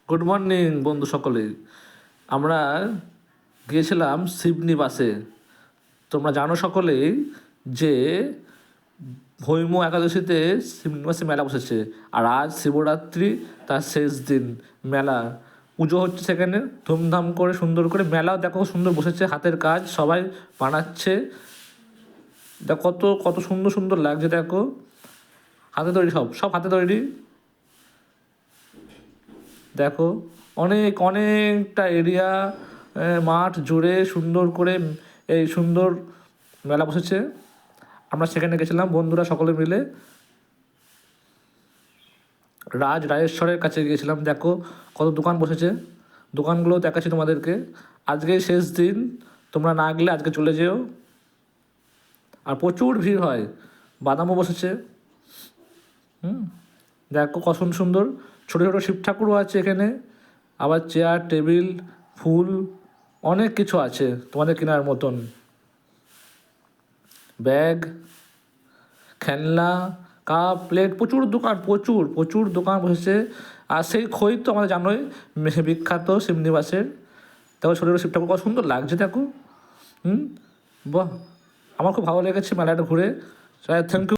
Good morning বন্ধু সকলে। আমরা গিয়েছিলাম শিবনিবাসে। তোমরা জানো সকলেই যে হৈম একাদশীতে শিবনিবাসে মেলা বসেছে, আর আজ শিবরাত্রি, তার শেষ দিন। মেলা পুজো হচ্ছে সেখানে ধুমধাম করে, সুন্দর করে। মেলাও দেখো সুন্দর বসেছে, হাতের কাজ সবাই বানাচ্ছে। দেখো কত কত সুন্দর সুন্দর লাগছে, দেখো হাতে তৈরি, সব সব হাতে তৈরি। দেখো অনেক অনেকটা এরিয়া, মাঠ জুড়ে সুন্দর করে এই সুন্দর মেলা বসেছে। আমরা সেখানে গেছিলাম বন্ধুরা সকলে মিলে। রাজেশ্বরের কাছে গিয়েছিলাম। দেখো কত দোকান বসেছে, দোকানগুলো দেখাচ্ছি তোমাদেরকে। আজকে শেষ দিন, তোমরা না গেলে আজকে চলে যেও। আর প্রচুর ভিড় হয়, বাদামও বসেছে। দেখো কত সুন্দর ছোটো ছোটো শিব ঠাকুরও আছে এখানে। আবার চেয়ার টেবিল, ফুল, অনেক কিছু আছে তোমাদের কেনার মতন। ব্যাগ, খেলনা, কাপ প্লেট, প্রচুর দোকান, প্রচুর প্রচুর দোকান বসেছে। আর সেই খই তো আমাদের জানোই বিখ্যাত শিবনিবাসের। দেখো ছোটো ছোটো শিব ঠাকুর কত সুন্দর লাগছে, দেখো। বাহ, আমার খুব ভালো লেগেছে মেলাটা ঘুরে। Thank you.